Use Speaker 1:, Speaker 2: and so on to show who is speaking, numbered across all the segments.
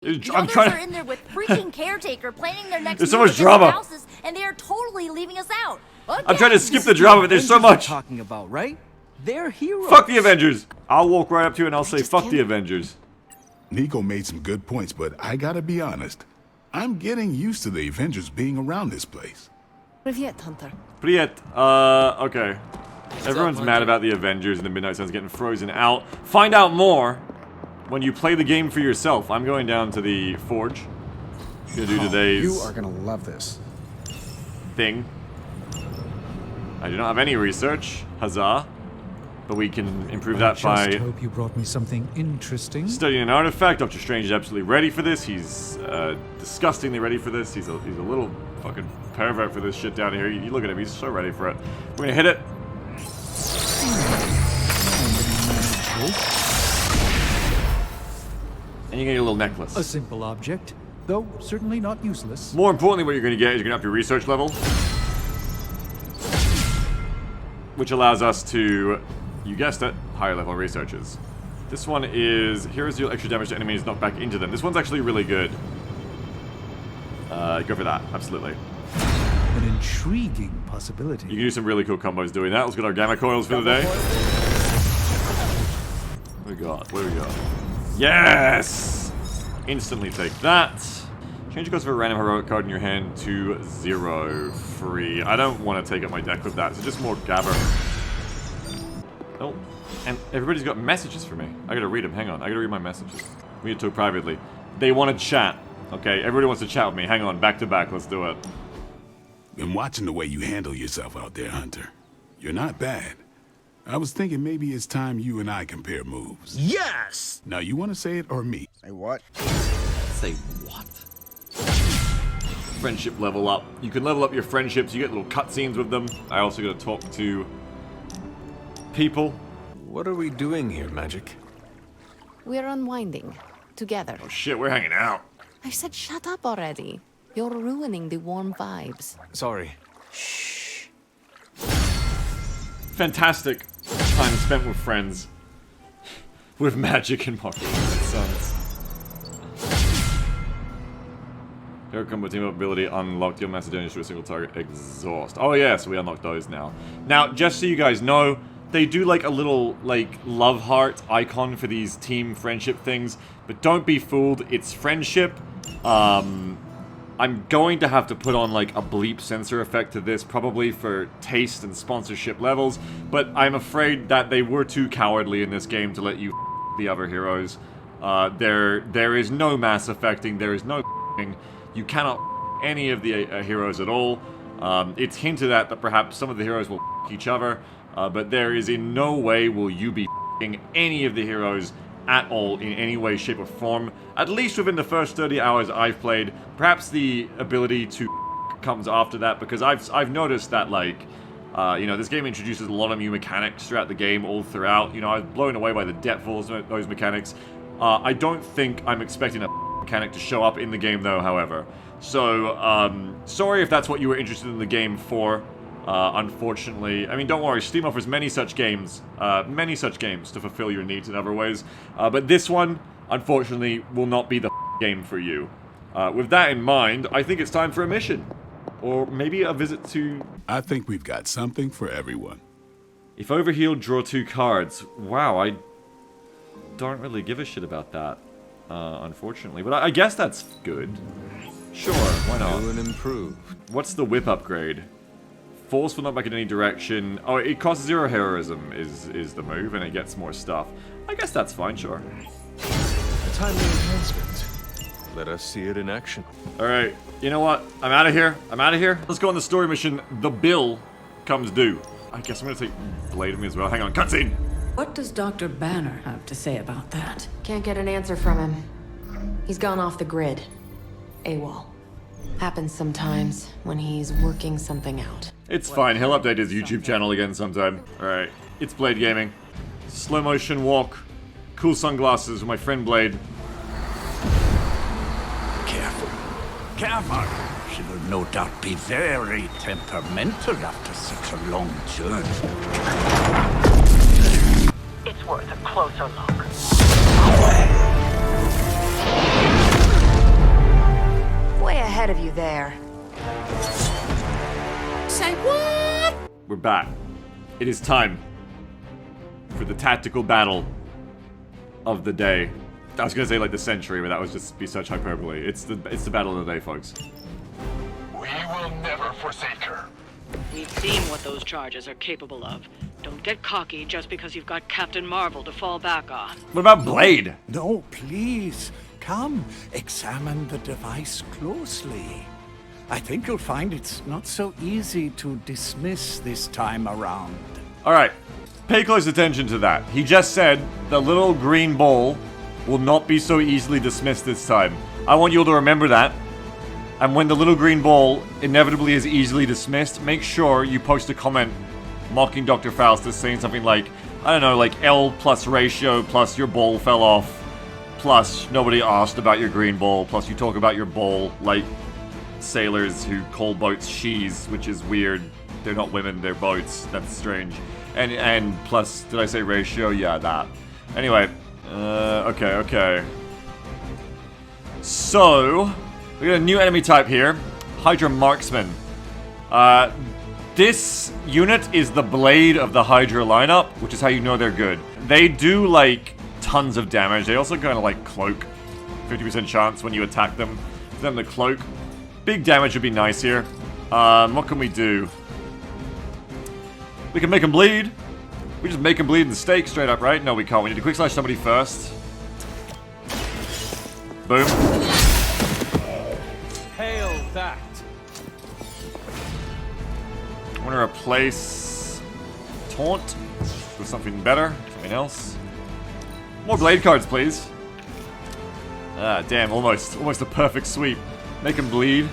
Speaker 1: I'm trying to.
Speaker 2: Are in there with freaking caretaker planning their next.
Speaker 1: There's so much drama.
Speaker 2: Houses, and they are totally leaving us out. Again.
Speaker 1: I'm trying to skip the drama, but there's so much.
Speaker 3: Talking about, right? They're heroes.
Speaker 1: Fuck the Avengers. I'll walk right up to you and I'll say fuck the Avengers.
Speaker 4: Nico made some good points, but I gotta be honest. I'm getting used to the Avengers being around this place.
Speaker 5: Привет, Hunter.
Speaker 1: Привет. Okay. Everyone's mad about the Avengers and the Midnight Sun's getting frozen out. Find out more when you play the game for yourself. I'm going down to the Forge. Gonna do today's
Speaker 6: You are gonna love this.
Speaker 1: thing. I do not have any research. Huzzah. But we can improve that by...
Speaker 7: I hope you brought me something interesting.
Speaker 1: Studying an artifact. Doctor Strange is absolutely ready for this. He's disgustingly ready for this. He's a little fucking pervert for this shit down here. You look at him. He's so ready for it. We're gonna hit it. And you're gonna get a little necklace.
Speaker 7: A simple object, though certainly not useless.
Speaker 1: More importantly, what you're gonna get is you're gonna up your research level, which allows us to, you guessed it, higher level researches. This one is, heroes deal extra damage to enemies knocked back into them. This one's actually really good. Go for that, absolutely.
Speaker 7: An intriguing possibility.
Speaker 1: You can do some really cool combos doing that. Let's get our gamma coils for the day. What do we got? What do we got? Yes! Instantly take that. Change the cost of a random heroic card in your hand to 0. Free. I don't want to take up my deck with that, so just more Gabber. Oh, and everybody's got messages for me. I gotta read them. Hang on. I gotta read my messages. We need to talk privately. They want to chat. Okay, everybody wants to chat with me. Hang on. Back to back. Let's do it.
Speaker 4: Been watching the way you handle yourself out there, Hunter. You're not bad. I was thinking maybe it's time you and I compare moves.
Speaker 6: Yes!
Speaker 4: Now, you want to say it or me?
Speaker 6: Say what?
Speaker 1: Say what? Friendship level up. You can level up your friendships. You get little cutscenes with them. I also got to talk to people.
Speaker 8: What are we doing here, Magic?
Speaker 5: We're unwinding. Together.
Speaker 1: Oh shit, we're hanging out.
Speaker 5: I said shut up already. You're ruining the warm vibes.
Speaker 8: Sorry.
Speaker 5: Shh.
Speaker 1: Fantastic time spent with friends. With Magic and Marvel Sons. Hero combo team up ability unlocked your Macedonians to a single target exhaust. Oh yeah, so we unlocked those now. Now, just so you guys know, they do like a little like love heart icon for these team friendship things, but don't be fooled, it's friendship. I'm going to have to put on like a bleep censor effect to this, probably for taste and sponsorship levels, but I'm afraid that they were too cowardly in this game to let you the other heroes. There is no mass affecting, there is no you cannot any of the heroes at all. It's hinted at that perhaps some of the heroes will each other, but there is in no way will you be any of the heroes at all in any way, shape, or form. At least within the first 30 hours I've played. Perhaps the ability to comes after that, because I've noticed that, like, you know, this game introduces a lot of new mechanics throughout the game, all throughout. You know, I was blown away by the depth of those mechanics. I don't think I'm expecting a mechanic to show up in the game, though, however. So, sorry if that's what you were interested in the game for. Unfortunately, I mean, don't worry, Steam offers many such games to fulfill your needs in other ways, but this one, unfortunately, will not be the game for you. With that in mind, I think it's time for a mission. Or maybe a visit to...
Speaker 4: I think we've got something for everyone.
Speaker 1: If overhealed, draw 2 cards. Wow, I don't really give a shit about that, unfortunately, but I guess that's good. Sure, why not?
Speaker 8: New and improved.
Speaker 1: What's the whip upgrade? Force will not back in any direction. Oh, it costs 0 heroism is the move, and it gets more stuff. I guess that's fine, sure.
Speaker 8: A timely enhancement. Let us see it in action.
Speaker 1: Alright, you know what? I'm out of here. Let's go on the story mission. The bill comes due. I guess I'm gonna take Blade with me as well. Hang on, cutscene!
Speaker 9: What does Dr. Banner have to say about that?
Speaker 10: Can't get an answer from him. He's gone off the grid. AWOL. Happens sometimes when he's working something out.
Speaker 1: It's fine, he'll update his YouTube channel again sometime. Alright, it's Blade Gaming. Slow motion walk. Cool sunglasses with my friend Blade.
Speaker 11: Careful. Careful. She will no doubt be very temperamental after such a long journey.
Speaker 9: It's worth a closer look.
Speaker 10: ahead of you there.
Speaker 9: Say what?
Speaker 1: We're back. It is time for the tactical battle of the day. I was gonna say like the century, but that would just be such hyperbole. It's the battle of the day, folks.
Speaker 12: We will never forsake her.
Speaker 13: We've seen what those charges are capable of. Don't get cocky just because you've got Captain Marvel to fall back on.
Speaker 1: What about Blade?
Speaker 11: No, please. Come, examine the device closely. I think you'll find it's not so easy to dismiss this time around.
Speaker 1: Alright, pay close attention to that. He just said the little green ball will not be so easily dismissed this time. I want you all to remember that. And when the little green ball inevitably is easily dismissed, make sure you post a comment mocking Dr. Faustus, saying something like, I don't know, like L plus ratio plus your ball fell off, plus nobody asked about your green ball, plus you talk about your ball like sailors who call boats she's, which is weird. They're not women, they're boats. That's strange. And plus, did I say ratio? Yeah, that. Anyway, okay. So, we got a new enemy type here. Hydra Marksman. This unit is the Blade of the Hydra lineup, which is how you know they're good. They do, like, tons of damage. They also kind of, like, cloak. 50% chance when you attack them. For them to cloak. Big damage would be nice here. What can we do? We can make them bleed. We just make them bleed in the stake straight up, right? No, we can't. We need to quick slash somebody first. Boom.
Speaker 3: Hail that.
Speaker 1: I want to replace Taunt with something better, something else. More blade cards, please. Ah, damn, almost a perfect sweep. Make him bleed.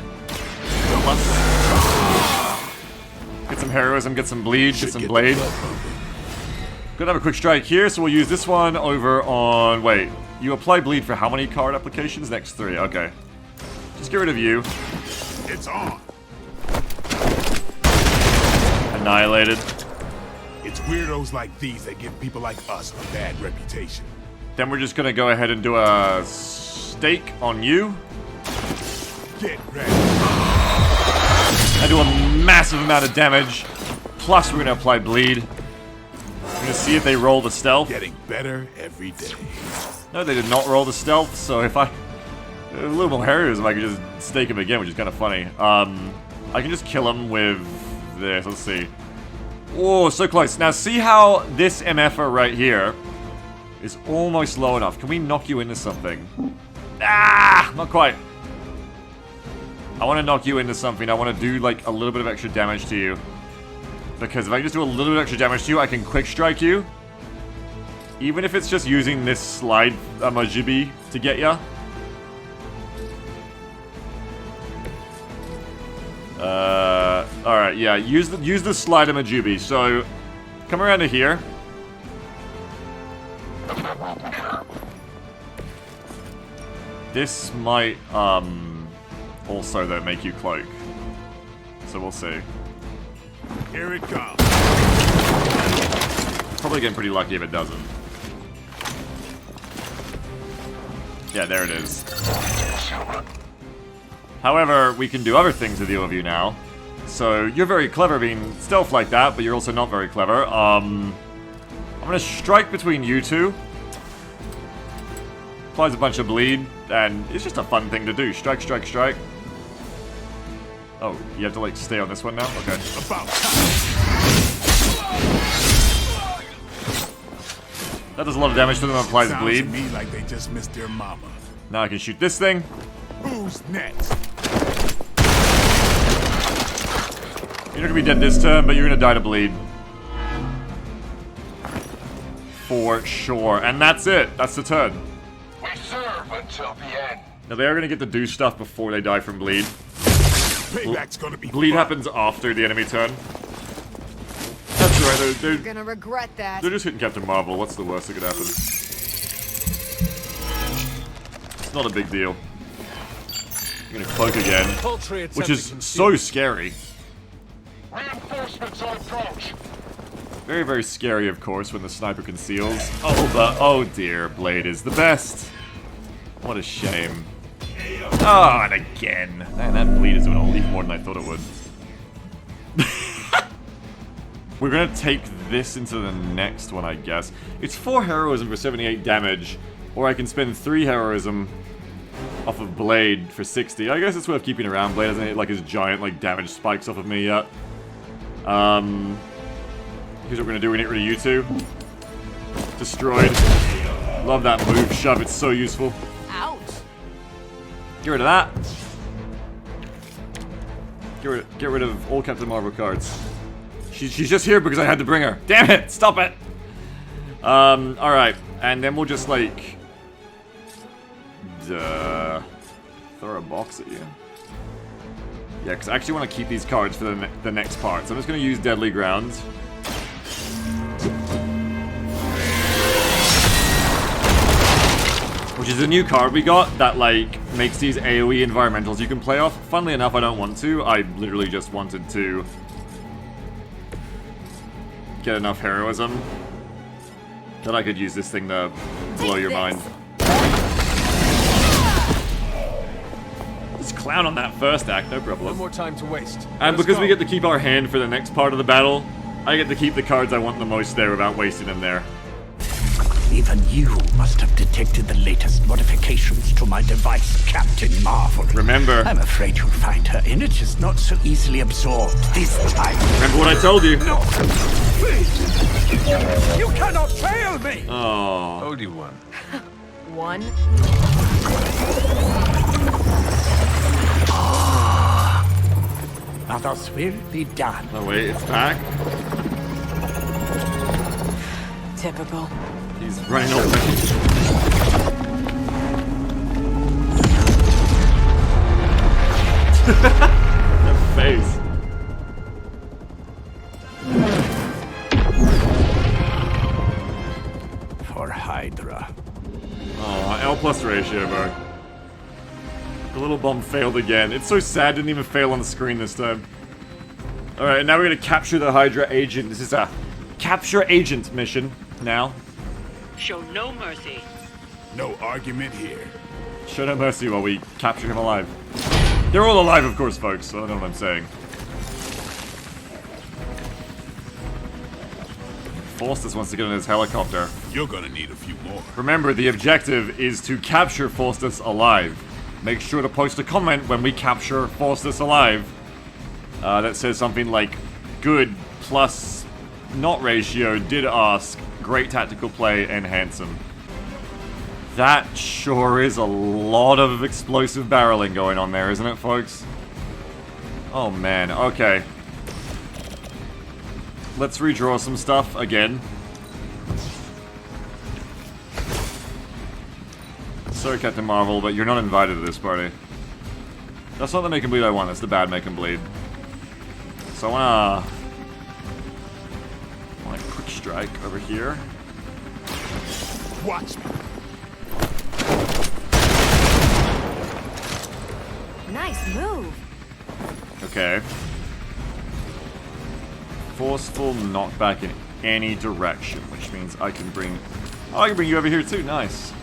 Speaker 1: Get some heroism, get some bleed, get some blade. Gonna have a quick strike here, so we'll use this one over on... Wait, you apply bleed for how many card applications? Next 3, okay. Just get rid of you.
Speaker 4: It's on.
Speaker 1: Annihilated.
Speaker 4: It's weirdos like these that give people like us a bad reputation.
Speaker 1: Then we're just gonna go ahead and do a stake on you.
Speaker 4: Get ready.
Speaker 1: I do a massive amount of damage. Plus, we're gonna apply bleed. We're gonna see if they roll the stealth.
Speaker 4: Getting better every day.
Speaker 1: No, they did not roll the stealth. So if I, a little more heroism, I could just stake him again, which is kind of funny. I can just kill him with this. Let's see. Oh, so close. Now, see how this MFer right here is almost low enough. Can we knock you into something? Ah, not quite. I want to knock you into something. I want to do, like, a little bit of extra damage to you. Because if I just do a little bit of extra damage to you, I can quick strike you. Even if it's just using this slide Majibi to get ya. Alright, yeah, use the slide Majibi. So, come around to here. This might, also, though, make you cloak. So we'll see.
Speaker 4: Here it comes.
Speaker 1: Probably getting pretty lucky if it doesn't. Yeah, there it is. However, we can do other things with you now. So, you're very clever being stealth like that, but you're also not very clever. I'm gonna strike between you two. Applies a bunch of bleed, and it's just a fun thing to do. Strike, strike, strike. Oh, you have to, like, stay on this one now? Okay.
Speaker 4: About
Speaker 1: that does a lot of damage to them and applies
Speaker 4: Sounds
Speaker 1: bleed.
Speaker 4: to me like they just missed their mama.
Speaker 1: Now I can shoot this thing.
Speaker 4: Who's next?
Speaker 1: You're not gonna be dead this turn, but you're gonna die to bleed. For sure. And that's it. That's the turn.
Speaker 12: We serve until the end.
Speaker 1: Now they are gonna get to do stuff before they die from bleed.
Speaker 4: Payback's gonna be
Speaker 1: Bleed
Speaker 4: fun.
Speaker 1: happens after the enemy turn. That's right,
Speaker 10: You're gonna regret that.
Speaker 1: they're just hitting Captain Marvel. What's the worst that could happen? It's not a big deal. I'm gonna cloak again, which is so scary.
Speaker 12: Reinforcements on approach.
Speaker 1: Very, very scary, of course, when the sniper conceals. Oh, but oh dear, Blade is the best. What a shame. Oh, and again. Man, that bleed is doing a leap more than I thought it would. We're gonna take this into the next one, I guess. It's 4 heroism for 78 damage, or I can spend 3 heroism off of Blade for 60. I guess it's worth keeping around. Blade hasn't hit like his giant like damage spikes off of me yet. Here's what we're gonna do. We're gonna get rid of you two. Destroyed. Love that move, shove. It's so useful.
Speaker 2: Ouch.
Speaker 1: Get rid of that. Get rid of all Captain Marvel cards. She's just here because I had to bring her. Damn it! Stop it! Alright. And then we'll just, like... throw a box at you. Yeah, because I actually want to keep these cards for the next part. So I'm just going to use Deadly Ground. Which is a new card we got that, like, makes these AoE environmentals you can play off. Funnily enough, I don't want to. I literally just wanted to get enough heroism that I could use this thing to blow your mind. Just clown on that first act, no problem.
Speaker 8: No more time to waste.
Speaker 1: And because we get to keep our hand for the next part of the battle, I get to keep the cards I want the most there without wasting them there.
Speaker 11: Even you must have detected the latest modifications to my device, Captain Marvel.
Speaker 1: Remember.
Speaker 11: I'm afraid you'll find her energy is not so easily absorbed this time.
Speaker 1: Remember what I told you.
Speaker 11: No, please. You cannot fail me.
Speaker 1: Oh.
Speaker 8: Owed you one.
Speaker 10: One.
Speaker 11: Now thus will be done.
Speaker 1: Oh wait, it's back.
Speaker 10: Typical.
Speaker 1: He's running over. That face.
Speaker 11: For Hydra.
Speaker 1: Oh, L plus ratio, bro. The little bomb failed again. It's so sad, didn't even fail on the screen this time. Alright, now we're gonna capture the Hydra agent. This is a capture agent mission now.
Speaker 13: Show no mercy.
Speaker 4: No argument here.
Speaker 1: Show no mercy while we capture him alive. They're all alive, of course, folks, so I don't know what I'm saying. Faustus wants to get in his helicopter.
Speaker 4: You're gonna need a few more.
Speaker 1: Remember, the objective is to capture Faustus alive. Make sure to post a comment when we capture Faustus alive. That says something like, good plus not ratio, did ask, great tactical play, and handsome. That sure is a lot of explosive barreling going on there, isn't it, folks? Oh man, okay. Let's redraw some stuff again. Sorry, Captain Marvel, but you're not invited to this party. That's not the make and bleed I want, that's the bad make and bleed. So I wanna quick strike over here.
Speaker 4: Watch me.
Speaker 2: Nice move.
Speaker 1: Okay. Forceful knockback in any direction, which means I can bring... Oh, I can bring you over here too, nice.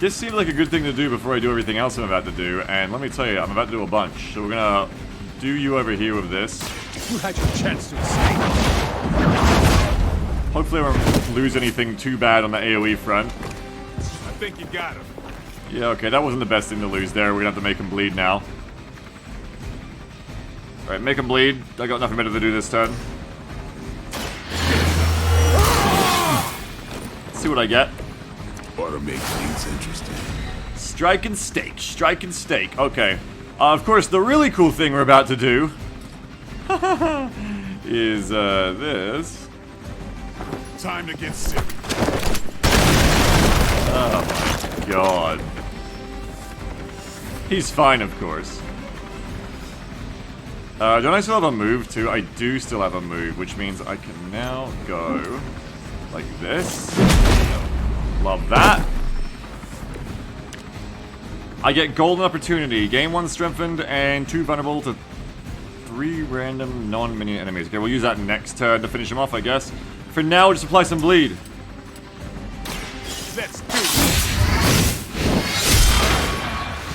Speaker 1: This seemed like a good thing to do before I do everything else I'm about to do, and let me tell you, I'm about to do a bunch. So we're gonna do you over here with this.
Speaker 8: You had your chance to escape.
Speaker 1: Hopefully I won't lose anything too bad on the AoE front.
Speaker 4: I think you got him.
Speaker 1: Yeah, okay, that wasn't the best thing to lose there. We're gonna have to make him bleed now. Alright, make him bleed. I got nothing better to do this turn. Let's see what I get.
Speaker 4: Ought to make things interesting.
Speaker 1: Strike and stake. Strike and stake. Okay. Of course, the really cool thing we're about to do is this.
Speaker 4: Time to get sick.
Speaker 1: Oh my god. He's fine, of course. Don't I still have a move too? I do still have a move, which means I can now go like this. Love that. I get golden opportunity. Gain 1 strengthened and 2 vulnerable to 3 random non-minion enemies. Okay, we'll use that next turn to finish him off, I guess. For now, we'll just apply some bleed.
Speaker 4: Let's do it.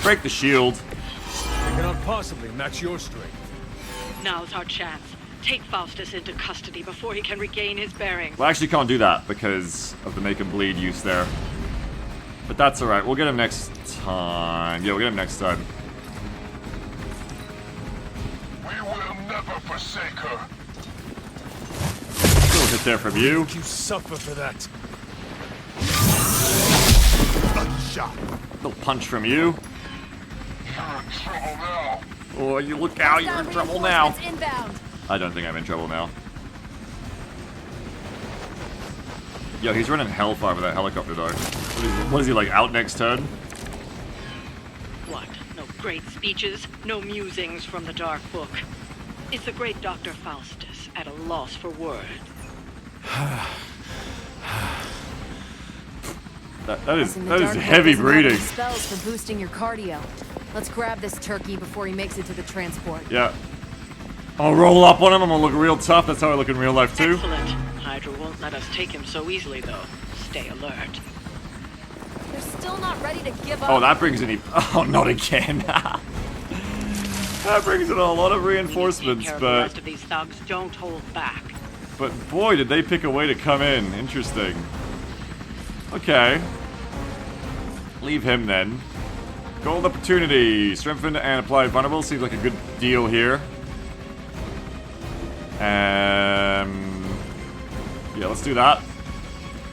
Speaker 1: break the shield.
Speaker 8: They cannot possibly match your strength.
Speaker 13: Now's our chance. Take Faustus into custody before he can regain his bearings.
Speaker 1: Well, I actually can't do that because of the make him bleed use there. But that's alright. We'll get him next time. Yeah, we'll get him next time.
Speaker 12: We will never forsake her.
Speaker 1: Little hit there from you.
Speaker 8: You suffer for that.
Speaker 12: Shot.
Speaker 1: Little punch from you.
Speaker 12: You're in trouble now.
Speaker 1: Oh, you look out, you're in trouble now.
Speaker 2: Inbound.
Speaker 1: I don't think I'm in trouble now. Yo, he's running hellfire with that helicopter though. What is he, like, out next turn?
Speaker 13: What? No great speeches? No musings from the Dark Book? Is the great Dr. Faustus at a loss for words?
Speaker 1: that is heavy breathing.
Speaker 2: Spells for boosting your cardio. Let's grab this turkey before he makes it to the transport.
Speaker 1: Yeah. I'll roll up on him, I'm gonna look real tough. That's how I look in real life too.
Speaker 13: Excellent. Hydra won't let us take him so easily, though. Stay alert.
Speaker 2: They're still not ready to give up.
Speaker 1: Oh, that brings in... Oh, not again. That brings in a lot of reinforcements,
Speaker 13: The
Speaker 1: but...
Speaker 13: rest of these thugs don't hold back.
Speaker 1: But boy, did they pick a way to come in. Interesting. Okay. Leave him then. Gold opportunity. Strengthen and apply vulnerable. Seems like a good deal here. Yeah, let's do that.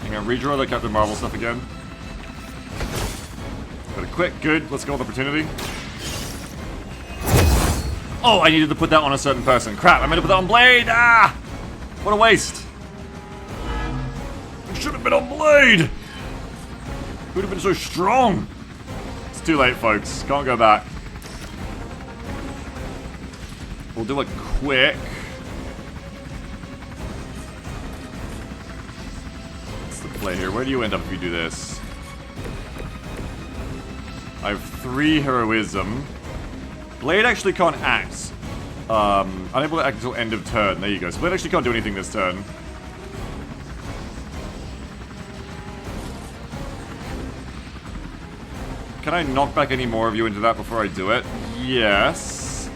Speaker 1: I'm gonna redraw the Captain Marvel stuff again. Got a quick, good. Let's go with opportunity. Oh, I needed to put that on a certain person. Crap, I meant to put that on Blade. Ah! What a waste. You should have been on Blade. It would have been so strong. It's too late, folks. Can't go back. We'll do a quick. What's the play here? Where do you end up if you do this? I have 3 heroism. Blade actually can't act. Unable to act until end of turn. There you go. So Blade actually can't do anything this turn. Can I knock back any more of you into that before I do it? Yes.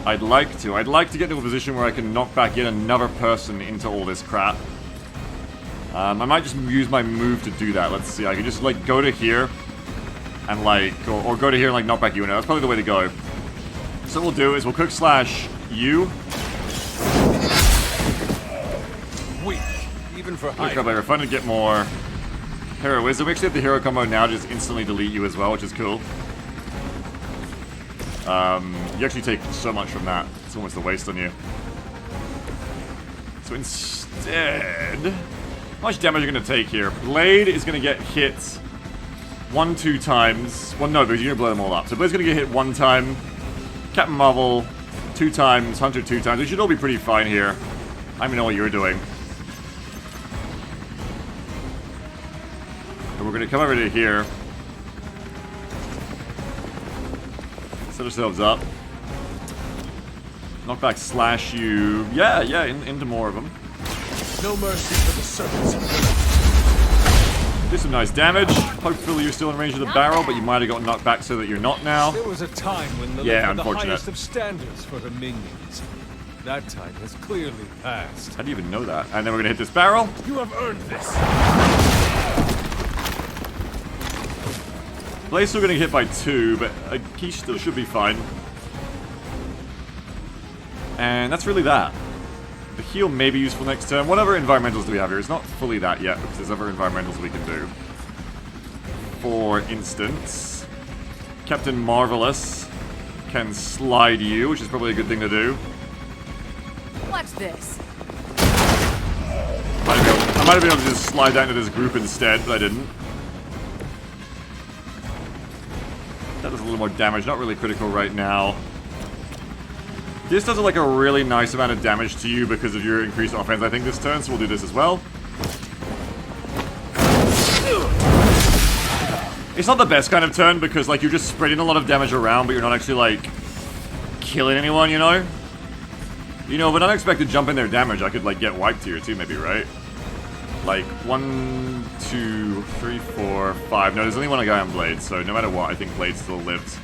Speaker 1: I'd like to. I'd like to get into a position where I can knock back in another person into all this crap. I might just use my move to do that. Let's see. I can just, like, go to here and, like, or go to here and, like, knock back you in. That's probably the way to go. So what we'll do is we'll quick slash you.
Speaker 8: Weak, even for high.
Speaker 1: We're fun to get more heroism. We actually have the hero combo now to just instantly delete you as well, which is cool. You actually take so much from that. It's almost a waste on you. So instead, how much damage are you going to take here? Blade is going to get hit 1-2 times. Well, no, because you're going to blow them all up. So Blade's going to get hit 1 time. Captain Marvel 2 times. Hunter 2 times. We should all be pretty fine here. I don't even know what you're doing. And we're going to come over to here. Set ourselves up. Knockback slash you. Yeah, into more of them.
Speaker 8: No mercy for the servants.
Speaker 1: Do some nice damage. Hopefully you're still in range of the barrel, but you might have gotten knocked back so that you're not now.
Speaker 8: There was a time when the
Speaker 1: yeah,
Speaker 8: were the
Speaker 1: unfortunate.
Speaker 8: highest of standards for the minions. That time has clearly passed.
Speaker 1: How do you even know that? And then we're gonna hit this barrel.
Speaker 8: You have earned this.
Speaker 1: Blade's still gonna get hit by 2, but he still should be fine. And that's really that. The heal may be useful next turn. What other environmentals do we have here? It's not fully that yet, because there's other environmentals we can do. For instance, Captain Marvelous can slide you, which is probably a good thing to do.
Speaker 2: Watch this.
Speaker 1: I might have been able to just slide that into this group instead, but I didn't. That does a little more damage, not really critical right now. This does like a really nice amount of damage to you because of your increased offense, I think, this turn, so we'll do this as well. It's not the best kind of turn because, like, you're just spreading a lot of damage around, but you're not actually, like, killing anyone, you know? You know, with unexpected jump in their damage, I could, like, get wiped here too, maybe, right? Like, 1, 2, 3, 4, 5. No, there's only one guy on Blade, so no matter what, I think Blade still lives.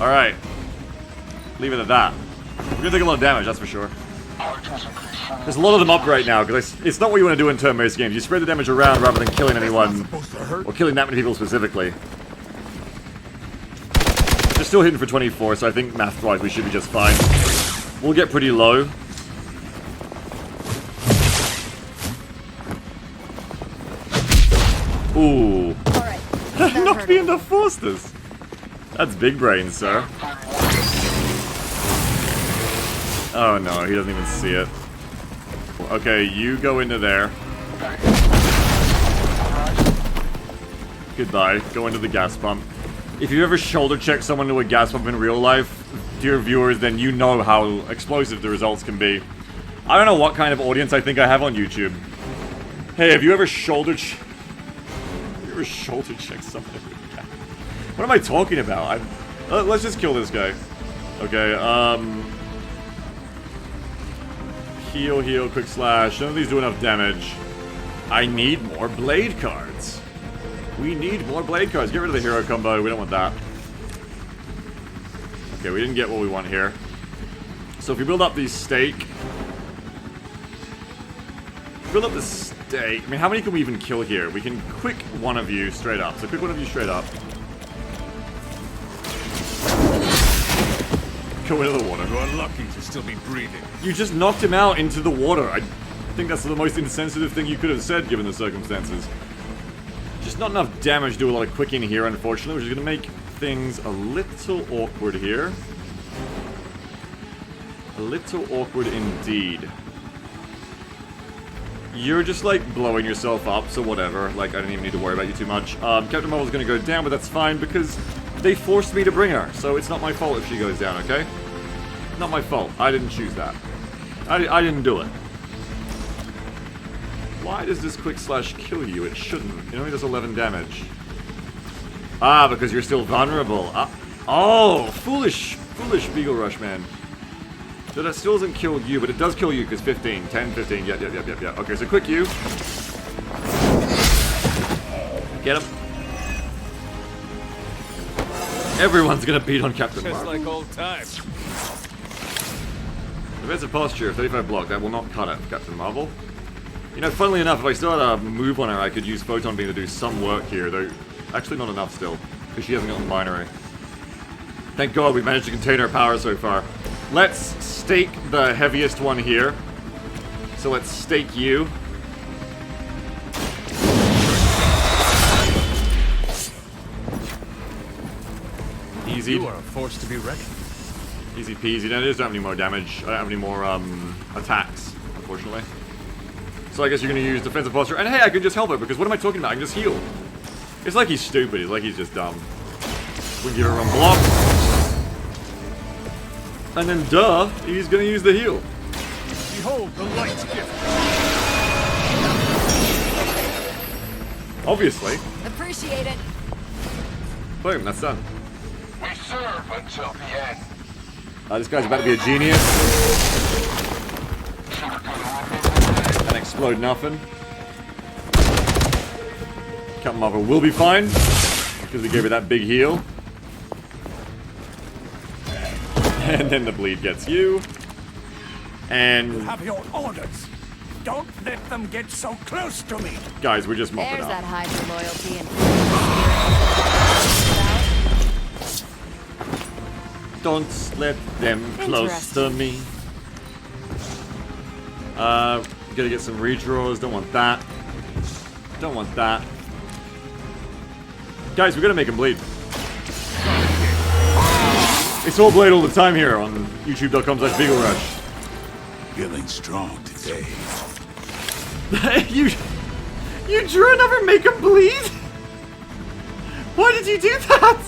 Speaker 1: Alright. Leave it at that. We're gonna take a lot of damage, that's for sure. There's a lot of them up right now, because it's not what you want to do in turn-based games. You spread the damage around rather than killing anyone, or killing that many people specifically. They're still hitting for 24, so I think math-wise we should be just fine. We'll get pretty low. Ooh.
Speaker 2: Alright.
Speaker 1: Knocked me into Forsters. That's big brain, sir. Oh no, he doesn't even see it. Okay, you go into there. Goodbye. Go into the gas pump. If you ever shoulder check someone to a gas pump in real life, dear viewers, then you know how explosive the results can be. I don't know what kind of audience I think I have on YouTube. Hey, have you ever shoulder check someone? What am I talking about? Let's just kill this guy. Okay, heal, heal, quick slash. None of these do enough damage. I need more blade cards. We need more blade cards. Get rid of the hero combo. We don't want that. Okay, we didn't get what we want here. So if we build up these stake... Build up the stake. I mean, how many can we even kill here? We can quick one of you straight up. So quick one of you straight up. Go into the water.
Speaker 8: You're lucky to still be breathing.
Speaker 1: You just knocked him out into the water. I think that's the most insensitive thing you could have said given the circumstances. Just not enough damage to do a lot of quicking here, unfortunately, which is going to make things a little awkward here. A little awkward indeed. You're just, like, blowing yourself up, so whatever. Like, I don't even need to worry about you too much. Captain Marvel's going to go down, but that's fine because they forced me to bring her, so it's not my fault if she goes down, okay? Not my fault. I didn't choose that. I didn't do it. Why does this quick slash kill you? It shouldn't. It only does 11 damage. Ah, because you're still vulnerable. Oh, foolish Beagle Rush, man. So that still doesn't kill you, but it does kill you because 15, 10, 15, yeah. Okay, so quick you. Get him. Everyone's gonna beat on Captain Marvel.
Speaker 8: Just like old times.
Speaker 1: Defensive posture, 35 block. That will not cut it, Captain Marvel. You know, funnily enough, if I still had a move on her, I could use Photon Beam to do some work here, though actually not enough still, because she hasn't gotten binary. Thank God we managed to contain her power so far. Let's stake the heaviest one here. So let's stake you. Easy.
Speaker 8: You are a force to be reckoned.
Speaker 1: Easy peasy. No, I just don't have any more damage. I don't have any more attacks, unfortunately. So I guess you're going to use defensive posture. And hey, I can just help it, because what am I talking about? I can just heal. It's like he's stupid. It's like he's just dumb. We can give her a block. And then, duh, he's going to use the heal.
Speaker 8: Behold the light's gift.
Speaker 1: Obviously.
Speaker 2: Appreciate it.
Speaker 1: Boom, that's done.
Speaker 12: We serve until the end.
Speaker 1: This guy's about to be a genius. And explode nothing. Captain Marvel will be fine, because we gave her that big heal. And then the bleed gets you. And...
Speaker 11: You have your orders. Don't let them get so close to me.
Speaker 1: Guys, we're just mopping
Speaker 2: There's
Speaker 1: up.
Speaker 2: that Hydra loyalty and
Speaker 1: Don't let them close to me. Gotta get some redraws. Don't want that. Don't want that. Guys, we gotta make him bleed. It's all blade all the time here on youtube.com/BeagleRush.
Speaker 4: Feeling strong today.
Speaker 1: you drew another make him bleed? Why did you do that?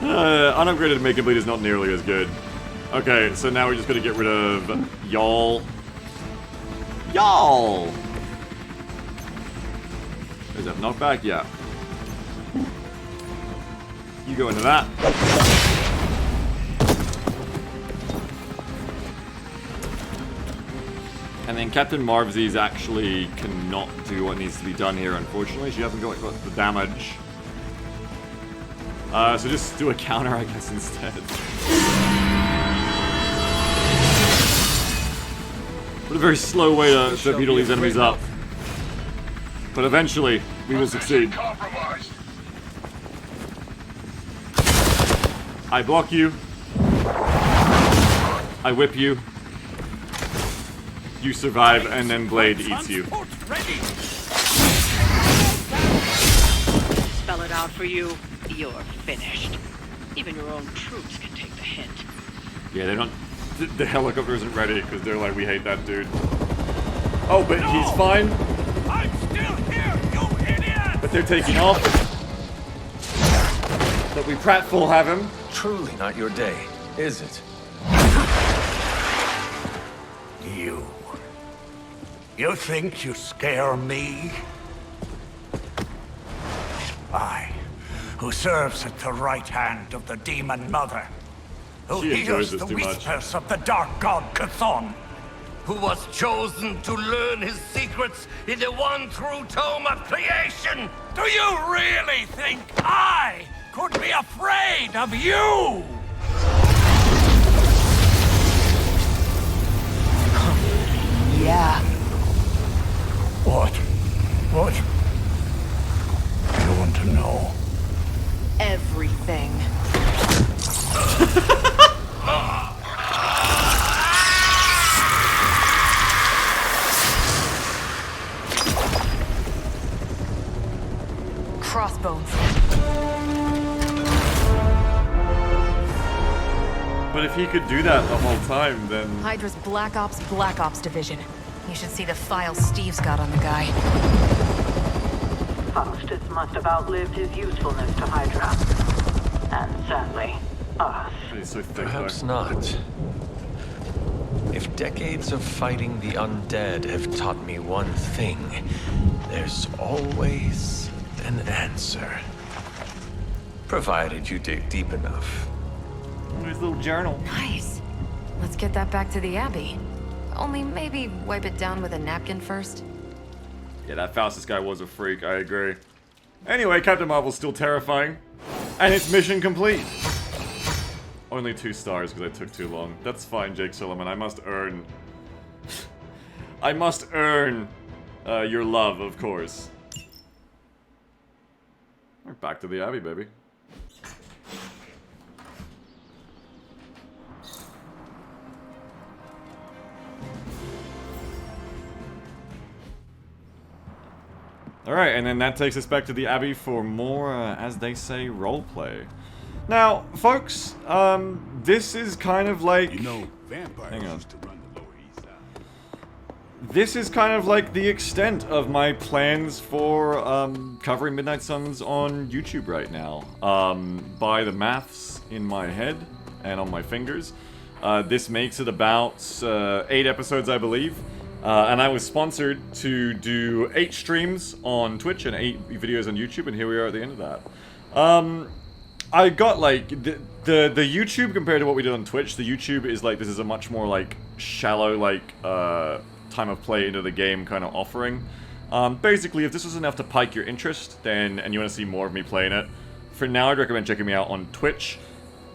Speaker 1: Unupgraded make him bleed is not nearly as good. Okay, so now we're just gonna get rid of y'all. Y'all! Is that knockback? Yeah. You go into that. And then Captain Marvsies actually cannot do what needs to be done here, unfortunately. She hasn't got the damage. So just do a counter, I guess, instead. What a very slow way to beat all these enemies up. But eventually, we will succeed. I block you. I whip you. You survive, and then Blade eats you.
Speaker 13: Spell it out for you. You're finished. Even your own troops can take the hint.
Speaker 1: Yeah, they're not... The helicopter isn't ready, because they're like, we hate that dude. Oh, but he's fine.
Speaker 11: I'm still here, you idiot!
Speaker 1: But they're taking off. But we pratful have him.
Speaker 8: Truly not your day, is it?
Speaker 11: You think you scare me? I, who serves at the right hand of the Demon Mother, who hears the whispers of the Dark God Chthon,
Speaker 12: who was chosen to learn his secrets in the one true tome of creation!
Speaker 11: Do you really think I could be afraid of you?
Speaker 10: Yeah.
Speaker 11: What? You want to know?
Speaker 10: Everything. Crossbones.
Speaker 1: But if he could do that the whole time, then...
Speaker 2: Hydra's Black Ops Division. You should see the file Steve's got on the guy.
Speaker 13: Faustus must have outlived his usefulness to Hydra. And sadly, us.
Speaker 1: He's so thick,
Speaker 8: Perhaps not. If decades of fighting the undead have taught me one thing, there's always an answer. Provided you dig deep enough.
Speaker 1: His little journal.
Speaker 2: Nice. Let's get that back to the Abbey. Only maybe wipe it down with a napkin first.
Speaker 1: Yeah, that Faustus guy was a freak, I agree. Anyway, Captain Marvel's still terrifying. And it's mission complete. Only 2 stars because I took too long. That's fine, Jake Solomon. I must earn... I must earn your love, of course. We're back to the Abbey, baby. Alright, and then that takes us back to the Abbey for more, as they say, roleplay. Now, folks, this is kind of like...
Speaker 4: You know, vampires used to run the Lower East Side.
Speaker 1: This is kind of like the extent of my plans for covering Midnight Suns on YouTube right now. By the maths in my head and on my fingers, this makes it about 8 episodes, I believe. And I was sponsored to do 8 streams on Twitch and 8 videos on YouTube, and here we are at the end of that. I got, like, the YouTube compared to what we did on Twitch, the YouTube is, like, this is a much more, like, shallow, like, time of play into the game kind of offering. Basically, if this was enough to pique your interest, then, and you want to see more of me playing it, for now I'd recommend checking me out on Twitch.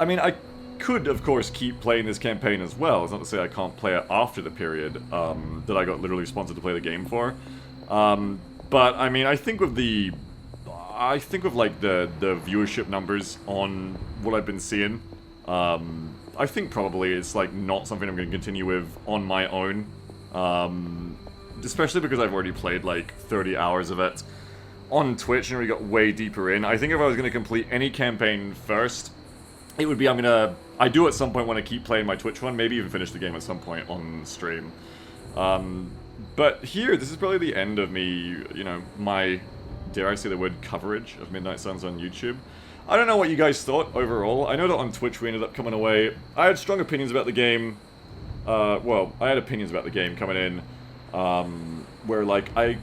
Speaker 1: I mean, I could, of course, keep playing this campaign as well. It's not to say I can't play it after the period that I got literally sponsored to play the game for. But, I mean, I think with the... like, the viewership numbers on what I've been seeing, I think probably it's, like, not something I'm going to continue with on my own. Especially because I've already played, like, 30 hours of it on Twitch and already got way deeper in. I think if I was going to complete any campaign first, it would be I do at some point want to keep playing my Twitch one, maybe even finish the game at some point on stream. But here, this is probably the end of me, you know, my, dare I say the word, coverage of Midnight Suns on YouTube. I don't know what you guys thought overall. I know that on Twitch we ended up coming away. I had strong opinions about the game. Well, I had opinions about the game coming in, where, like, I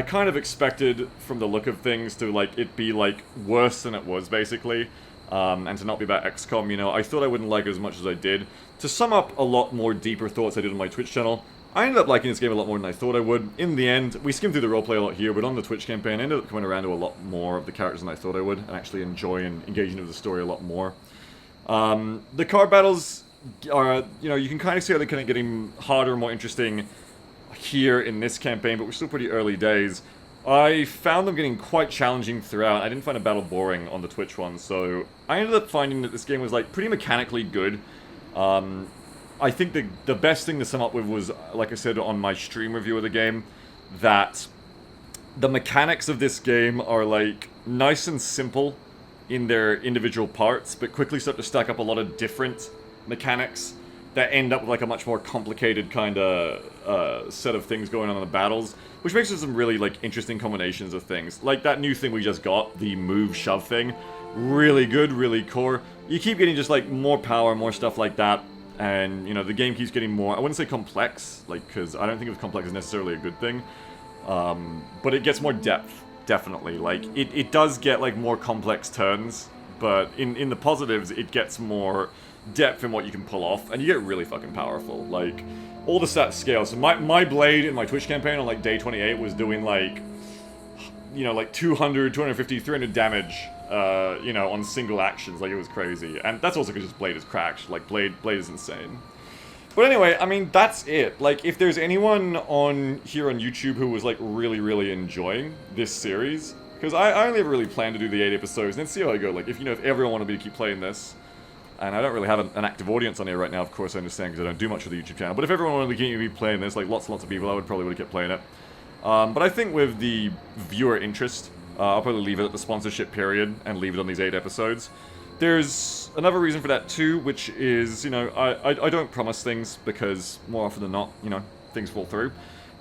Speaker 1: kind of expected, from the look of things, to, like, it be, like, worse than it was, basically. And to not be about XCOM, you know, I thought I wouldn't like it as much as I did. To sum up a lot more deeper thoughts I did on my Twitch channel, I ended up liking this game a lot more than I thought I would. In the end, we skimmed through the roleplay a lot here, but on the Twitch campaign, I ended up coming around to a lot more of the characters than I thought I would, and actually enjoy and engaging with the story a lot more. The card battles are, you know, you can kind of see how they're kind of getting harder, more interesting here in this campaign, but we're still pretty early days. I found them getting quite challenging throughout. I didn't find a battle boring on the Twitch one, so I ended up finding that this game was, like, pretty mechanically good. I think the best thing to sum up with was, like I said on my stream review of the game, that the mechanics of this game are, like, nice and simple in their individual parts, but quickly start to stack up a lot of different mechanics that end up with, like, a much more complicated kind of set of things going on in the battles, which makes for some really, like, interesting combinations of things. Like that new thing we just got, the move shove thing. Really good, really core. You keep getting just, like, more power, more stuff like that. And, you know, the game keeps getting more, I wouldn't say complex, like, because I don't think of complex as necessarily a good thing. But it gets more depth, definitely. Like, it does get, like, more complex turns, but in the positives, it gets more depth in what you can pull off, and you get really fucking powerful. Like, all the stats scale. So my blade in my Twitch campaign on, like, day 28 was doing, like, you know, like 200, 250, 300 damage, you know, on single actions. Like, it was crazy. And that's also because Blade is cracked. Like, Blade is insane. But anyway, I mean, that's it. Like, if there's anyone here on YouTube who was, like, really, really enjoying this series, because I only ever really planned to do the 8 episodes, and then see how I go. Like, if everyone wanted me to keep playing this, and I don't really have an active audience on here right now, of course, I understand, because I don't do much of the YouTube channel, but if everyone wanted to keep me playing this, like, lots and lots of people, I would probably would have kept playing it. But I think with the viewer interest, I'll probably leave it at the sponsorship period and leave it on these 8 episodes. There's another reason for that too, which is, you know, I don't promise things because more often than not, you know, things fall through.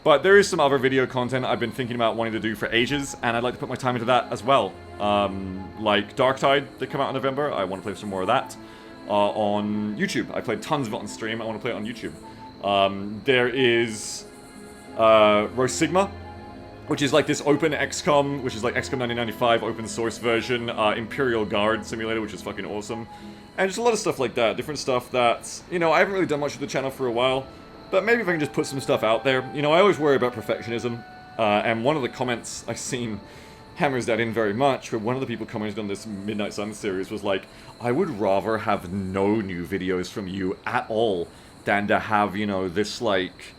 Speaker 1: But there is some other video content I've been thinking about wanting to do for ages, and I'd like to put my time into that as well. Like Darktide that come out in November, I want to play some more of that on YouTube. I played tons of it on stream, I want to play it on YouTube. There is Rho Sigma, which is like this open XCOM, which is like XCOM 1995 open source version, Imperial Guard simulator, which is fucking awesome. And just a lot of stuff like that, different stuff that, you know, I haven't really done much with the channel for a while, but maybe if I can just put some stuff out there. You know, I always worry about perfectionism, and one of the comments I've seen hammers that in very much, where one of the people commented on this Midnight Suns series was like, I would rather have no new videos from you at all than to have, you know, this like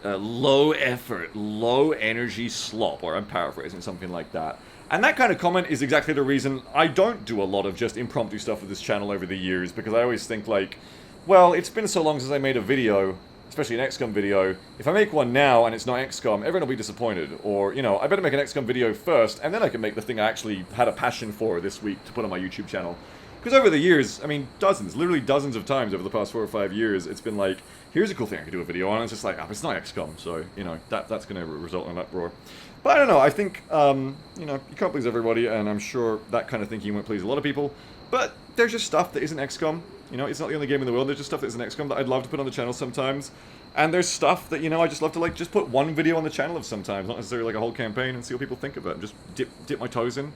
Speaker 1: low effort, low energy slop, or I'm paraphrasing something like that. And that kind of comment is exactly the reason I don't do a lot of just impromptu stuff with this channel over the years, because I always think like, well, it's been so long since I made a video, especially an XCOM video. If I make one now and it's not XCOM, everyone will be disappointed. Or, you know, I better make an XCOM video first, and then I can make the thing I actually had a passion for this week to put on my YouTube channel. Because over the years, I mean, literally dozens of times over the past 4 or 5 years, it's been like, here's a cool thing I could do a video on, and it's just like, oh, it's not XCOM, so, you know, that's going to result in an uproar. But I don't know, I think, you know, you can't please everybody, and I'm sure that kind of thinking won't please a lot of people, but there's just stuff that isn't XCOM. You know, it's not the only game in the world, there's just stuff that isn't XCOM that I'd love to put on the channel sometimes. And there's stuff that, you know, I just love to, like, just put one video on the channel of sometimes, not necessarily like a whole campaign, and see what people think of it, and just dip my toes in.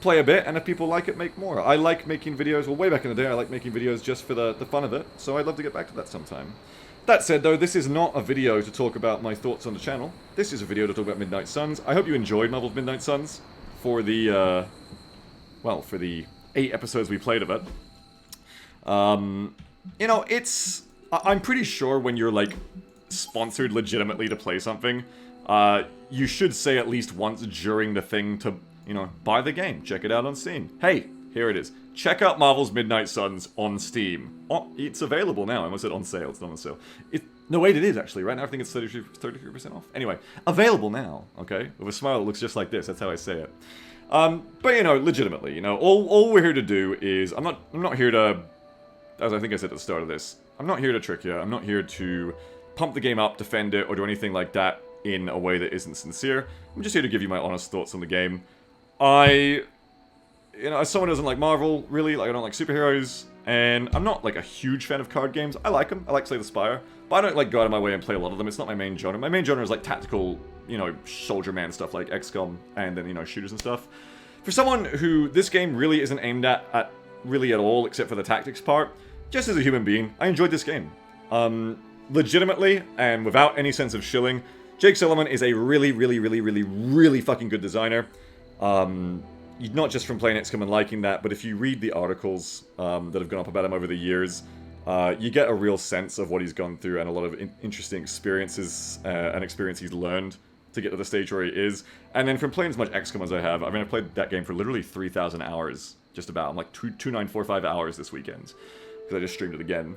Speaker 1: Play a bit, and if people like it, make more. I like making videos, well, way back in the day, I like making videos just for the fun of it, so I'd love to get back to that sometime. That said, though, this is not a video to talk about my thoughts on the channel. This is a video to talk about Midnight Suns. I hope you enjoyed Marvel's Midnight Suns for the, well, for the 8 episodes we played of it. You know, I'm pretty sure when you're, like, sponsored legitimately to play something, you should say at least once during the thing to, you know, buy the game, check it out on Steam. Hey, here it is. Check out Marvel's Midnight Suns on Steam. Oh, it's available now. I almost said on sale. It's not on sale. No, wait, it is actually. Right now I think it's 33% off. Anyway, available now, okay? With a smile that looks just like this. That's how I say it. But, you know, legitimately, you know, all we're here to do is... I'm not here to... As I think I said at the start of this, I'm not here to trick you. I'm not here to pump the game up, defend it, or do anything like that in a way that isn't sincere. I'm just here to give you my honest thoughts on the game. You know, as someone who doesn't like Marvel, really, like, I don't like superheroes, and I'm not, like, a huge fan of card games. I like them. I like Slay the Spire. But I don't, like, go out of my way and play a lot of them. It's not my main genre. My main genre is, like, tactical, you know, soldier man stuff, like XCOM, and then, you know, shooters and stuff. For someone who this game really isn't aimed really at all, except for the tactics part, just as a human being, I enjoyed this game. legitimately, and without any sense of shilling, Jake Solomon is a really fucking good designer. Not just from playing XCOM and liking that, but if you read the articles that have gone up about him over the years, you get a real sense of what he's gone through and a lot of interesting experiences and experience he's learned to get to the stage where he is. And then from playing as much XCOM as I have, I mean, I played that game for literally 3,000 hours, just about. I'm like 2,945 hours this weekend, because I just streamed it again.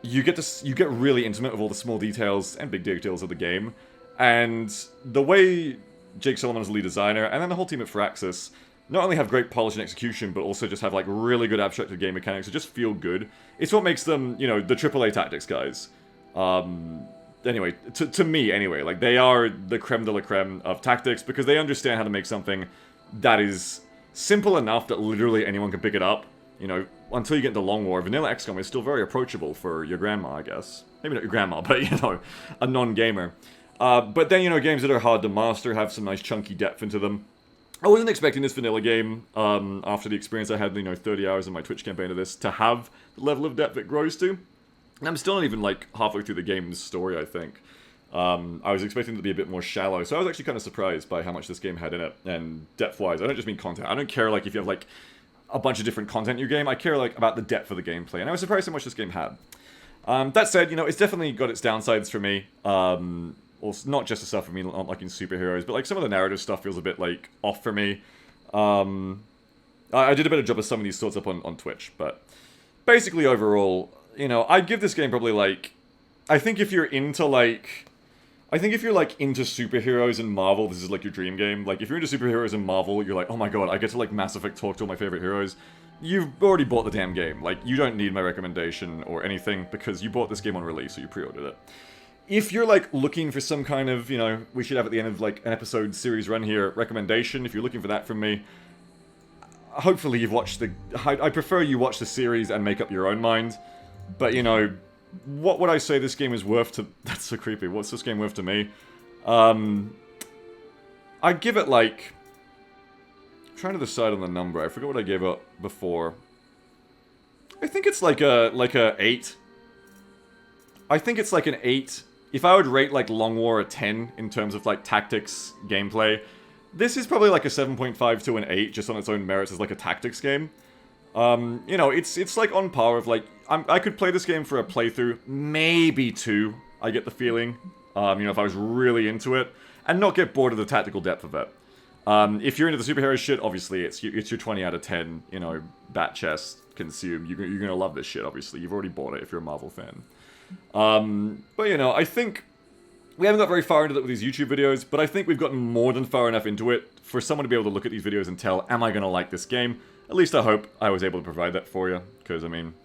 Speaker 1: You get really intimate with all the small details and big details of the game, and the way Jake Solomon is the lead designer, and then the whole team at Firaxis, not only have great polish and execution, but also just have like really good abstracted game mechanics that just feel good. It's what makes them, you know, the AAA tactics guys. Anyway, to me anyway, like they are the creme de la creme of tactics because they understand how to make something that is simple enough that literally anyone can pick it up. You know, until you get into Long War, vanilla XCOM is still very approachable for your grandma, I guess. Maybe not your grandma, but, you know, a non-gamer. But then, you know, games that are hard to master have some nice chunky depth into them. I wasn't expecting this vanilla game, after the experience I had, you know, 30 hours in my Twitch campaign of this, to have the level of depth it grows to. And I'm still not even, like, halfway through the game's story, I think. I was expecting it to be a bit more shallow, so I was actually kind of surprised by how much this game had in it. And depth-wise, I don't just mean content. I don't care, like, if you have, like, a bunch of different content in your game. I care, like, about the depth of the gameplay. And I was surprised how much this game had. That said, you know, it's definitely got its downsides for me. Also, not just the stuff for me, not like in superheroes, but, like, some of the narrative stuff feels a bit, like, off for me. I did a better job of summing these thoughts up on Twitch, but basically, overall, you know, I'd give this game probably, like, I think if you're into, like, into superheroes and Marvel, this is, like, your dream game. Like, if you're into superheroes and Marvel, you're like, oh my god, I get to, like, Mass Effect talk to all my favorite heroes. You've already bought the damn game. Like, you don't need my recommendation or anything, because you bought this game on release, so you pre-ordered it. If you're, like, looking for some kind of, you know, we should have at the end of, like, an episode series run here, recommendation, if you're looking for that from me, hopefully you've watched the... I prefer you watch the series and make up your own mind, but, you know, what would I say this game is worth to... That's so creepy. What's this game worth to me? I'd give it, like... I'm trying to decide on the number. I forgot what I gave up before. I think it's like a 8. I think it's like an 8. If I would rate, like, Long War a 10 in terms of, like, tactics gameplay, this is probably like a 7.5 to an 8 just on its own merits as, like, a tactics game. You know, it's like on par with, like, I could play this game for a playthrough, maybe 2, I get the feeling, you know, if I was really into it, and not get bored of the tactical depth of it. If you're into the superhero shit, obviously, it's your 20 out of 10, you know, bat chest consume. You're gonna love this shit, obviously. You've already bought it if you're a Marvel fan. But, you know, I think we haven't got very far into it with these YouTube videos, but I think we've gotten more than far enough into it for someone to be able to look at these videos and tell, am I gonna like this game? At least I hope I was able to provide that for you, because, I mean,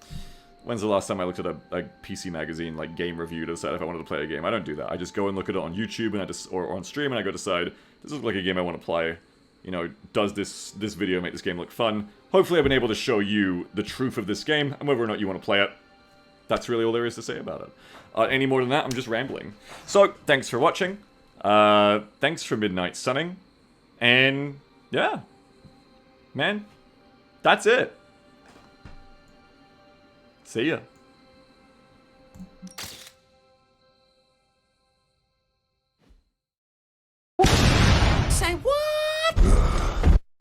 Speaker 1: when's the last time I looked at a PC magazine, like, game review to decide if I wanted to play a game? I don't do that. I just go and look at it on YouTube, and or on stream, and I go decide, this looks like a game I want to play. You know, does this video make this game look fun? Hopefully I've been able to show you the truth of this game, and whether or not you want to play it. That's really all there is to say about it. Any more than that, I'm just rambling. So, thanks for watching. Thanks for Midnight Sunning. And, yeah. Man, that's it. See ya.